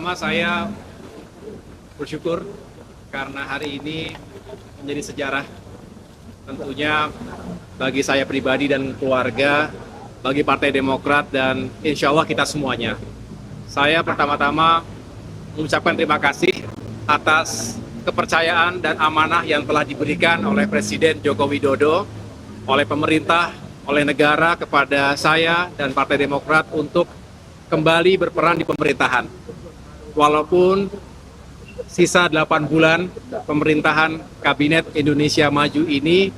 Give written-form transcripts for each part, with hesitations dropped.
Pertama-tama saya bersyukur karena hari ini menjadi sejarah tentunya bagi saya pribadi dan keluarga, bagi Partai Demokrat dan insya Allah kita semuanya. Saya pertama-tama mengucapkan terima kasih atas kepercayaan dan amanah yang telah diberikan oleh Presiden Joko Widodo, oleh pemerintah, oleh negara kepada saya dan Partai Demokrat untuk kembali berperan di pemerintahan. Walaupun sisa 8 bulan pemerintahan Kabinet Indonesia Maju ini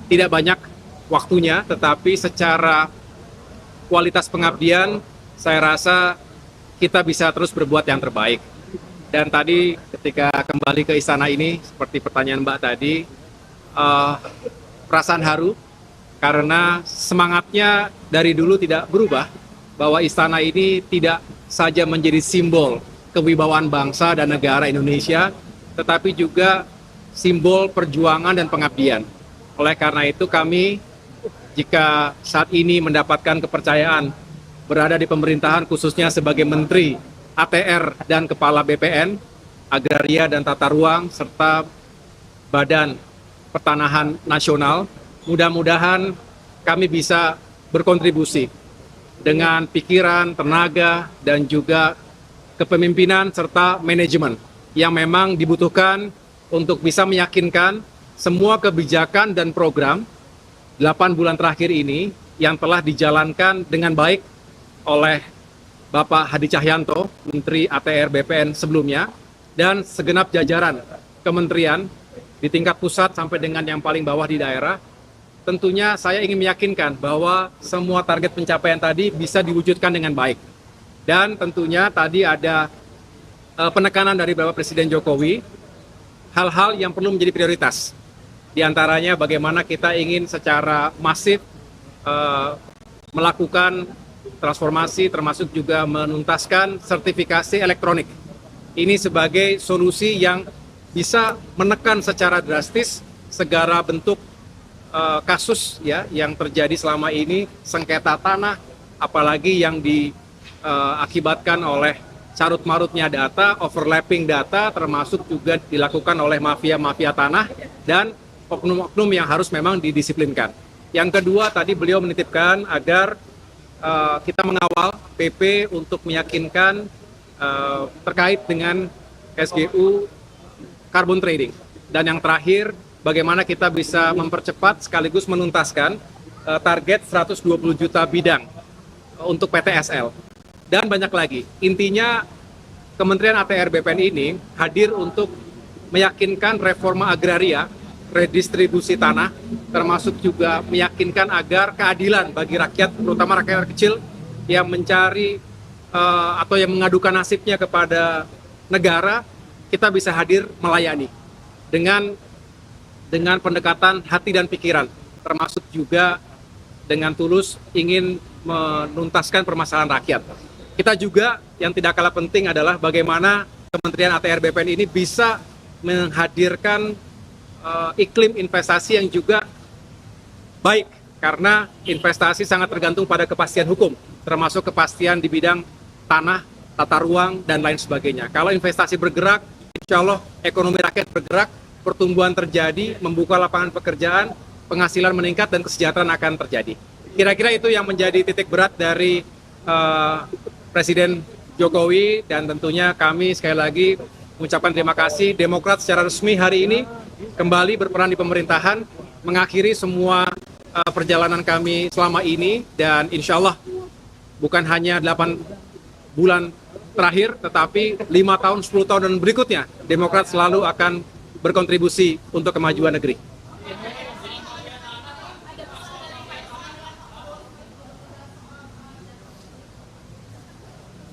tidak banyak waktunya, tetapi secara kualitas pengabdian saya rasa kita bisa terus berbuat yang terbaik. Dan tadi ketika kembali ke istana ini, seperti pertanyaan Mbak tadi, perasaan haru karena semangatnya dari dulu tidak berubah, bahwa istana ini tidak saja menjadi simbol kewibawaan bangsa dan negara Indonesia, tetapi juga simbol perjuangan dan pengabdian. Oleh karena itu kami, jika saat ini mendapatkan kepercayaan berada di pemerintahan khususnya sebagai Menteri ATR dan Kepala BPN, Agraria dan Tata Ruang, serta Badan Pertanahan Nasional, mudah-mudahan kami bisa berkontribusi dengan pikiran, tenaga, dan juga kepemimpinan serta manajemen yang memang dibutuhkan untuk bisa meyakinkan semua kebijakan dan program 8 bulan terakhir ini yang telah dijalankan dengan baik oleh Bapak Hadi Cahyanto, Menteri ATR BPN sebelumnya, dan segenap jajaran kementerian di tingkat pusat sampai dengan yang paling bawah di daerah. Tentunya saya ingin meyakinkan bahwa semua target pencapaian tadi bisa diwujudkan dengan baik. Dan tentunya tadi ada penekanan dari Bapak Presiden Jokowi, hal-hal yang perlu menjadi prioritas. Di antaranya bagaimana kita ingin secara masif melakukan transformasi, termasuk juga menuntaskan sertifikasi elektronik. Ini sebagai solusi yang bisa menekan secara drastis segala bentuk kasus ya yang terjadi selama ini, sengketa tanah, apalagi yang diakibatkan oleh carut-marutnya data, overlapping data, termasuk juga dilakukan oleh mafia-mafia tanah dan oknum-oknum yang harus memang didisiplinkan. Yang kedua, tadi beliau menitipkan agar kita mengawal PP untuk meyakinkan terkait dengan SGU carbon trading. Dan yang terakhir, bagaimana kita bisa mempercepat sekaligus menuntaskan target 120 juta bidang untuk PTSL. Dan banyak lagi. Intinya Kementerian ATR BPN ini hadir untuk meyakinkan reforma agraria, redistribusi tanah, termasuk juga meyakinkan agar keadilan bagi rakyat, terutama rakyat kecil yang mencari atau yang mengadukan nasibnya kepada negara, kita bisa hadir melayani dengan pendekatan hati dan pikiran, termasuk juga dengan tulus ingin menuntaskan permasalahan rakyat. Kita juga yang tidak kalah penting adalah bagaimana Kementerian ATR BPN ini bisa menghadirkan iklim investasi yang juga baik, karena investasi sangat tergantung pada kepastian hukum, termasuk kepastian di bidang tanah, tata ruang, dan lain sebagainya. Kalau investasi bergerak, insya Allah ekonomi rakyat bergerak, pertumbuhan terjadi, membuka lapangan pekerjaan, penghasilan meningkat, dan kesejahteraan akan terjadi. Kira-kira itu yang menjadi titik berat dari Presiden Jokowi, dan tentunya kami sekali lagi mengucapkan terima kasih. Demokrat secara resmi hari ini kembali berperan di pemerintahan, mengakhiri semua perjalanan kami selama ini, dan insya Allah bukan hanya 8 bulan terakhir, tetapi 5 tahun, 10 tahun dan berikutnya, Demokrat selalu akan berkontribusi untuk kemajuan negeri.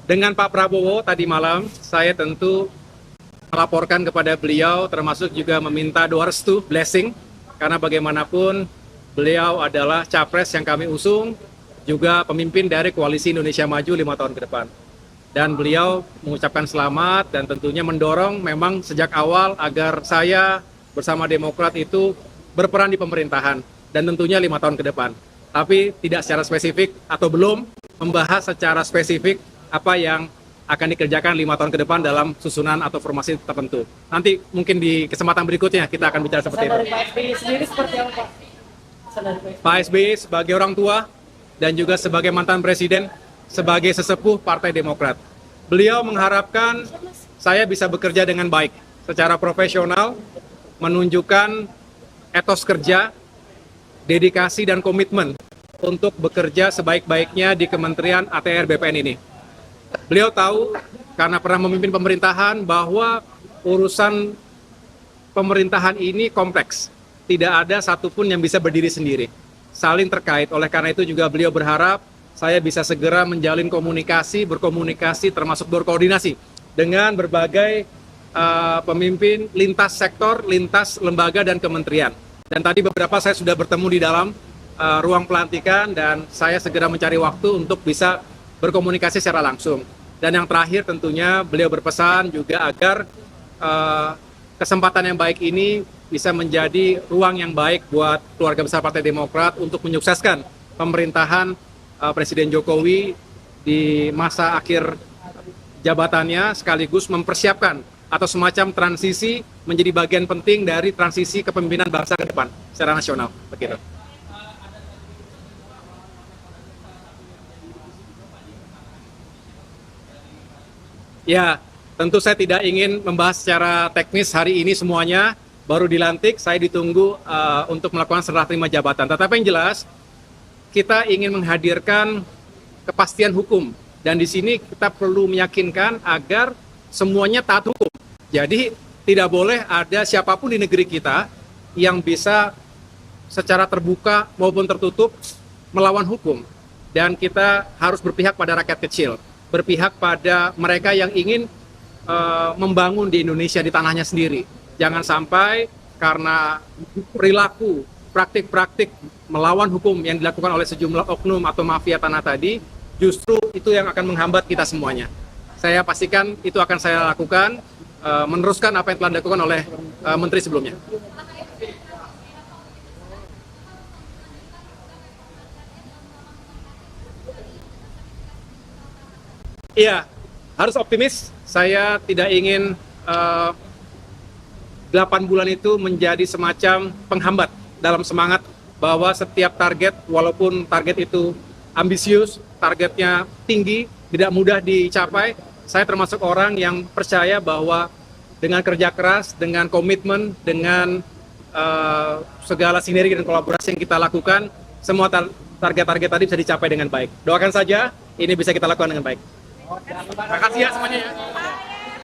Dengan Pak Prabowo tadi malam, saya tentu melaporkan kepada beliau, termasuk juga meminta doa restu, blessing, karena bagaimanapun beliau adalah capres yang kami usung, juga pemimpin dari Koalisi Indonesia Maju 5 tahun ke depan. Dan beliau mengucapkan selamat dan tentunya mendorong memang sejak awal agar saya bersama Demokrat itu berperan di pemerintahan, dan tentunya 5 tahun ke depan. Tapi tidak secara spesifik atau belum membahas secara spesifik apa yang akan dikerjakan 5 tahun ke depan dalam susunan atau formasi tertentu. Nanti mungkin di kesempatan berikutnya kita akan bicara seperti itu. Dari Pak SBY sendiri seperti apa, Pak? Pesan dari Pak SBY. Pak SBY sebagai orang tua dan juga sebagai mantan presiden, sebagai sesepuh Partai Demokrat. Beliau mengharapkan saya bisa bekerja dengan baik, secara profesional, menunjukkan etos kerja, dedikasi dan komitmen untuk bekerja sebaik-baiknya di Kementerian ATR BPN ini. Beliau tahu karena pernah memimpin pemerintahan bahwa urusan pemerintahan ini kompleks. Tidak ada satupun yang bisa berdiri sendiri. Saling terkait. Oleh karena itu juga beliau berharap saya bisa segera menjalin komunikasi, berkomunikasi termasuk berkoordinasi dengan berbagai pemimpin lintas sektor, lintas lembaga dan kementerian. Dan tadi beberapa saya sudah bertemu di dalam ruang pelantikan dan saya segera mencari waktu untuk bisa berkomunikasi secara langsung. Dan yang terakhir tentunya beliau berpesan juga agar kesempatan yang baik ini bisa menjadi ruang yang baik buat keluarga besar Partai Demokrat untuk menyukseskan pemerintahan Presiden Jokowi di masa akhir jabatannya, sekaligus mempersiapkan atau semacam transisi menjadi bagian penting dari transisi kepemimpinan bangsa ke depan secara nasional. Begitu. Ya, tentu saya tidak ingin membahas secara teknis hari ini semuanya, baru dilantik, saya ditunggu untuk melakukan serah terima jabatan. Tetapi yang jelas, kita ingin menghadirkan kepastian hukum. Dan di sini kita perlu meyakinkan agar semuanya taat hukum. Jadi tidak boleh ada siapapun di negeri kita yang bisa secara terbuka maupun tertutup melawan hukum. Dan kita harus berpihak pada rakyat kecil, berpihak pada mereka yang ingin membangun di Indonesia, di tanahnya sendiri. Jangan sampai karena perilaku, praktik-praktik melawan hukum yang dilakukan oleh sejumlah oknum atau mafia tanah tadi, justru itu yang akan menghambat kita semuanya. Saya pastikan itu akan saya lakukan, meneruskan apa yang telah dilakukan oleh menteri sebelumnya. Iya, harus optimis. Saya tidak ingin 8 bulan itu menjadi semacam penghambat dalam semangat bahwa setiap target, walaupun target itu ambisius, targetnya tinggi, tidak mudah dicapai, saya termasuk orang yang percaya bahwa dengan kerja keras, dengan komitmen, dengan segala sinergi dan kolaborasi yang kita lakukan, semua target-target tadi bisa dicapai dengan baik. Doakan saja, ini bisa kita lakukan dengan baik. Terima kasih ya semuanya ya.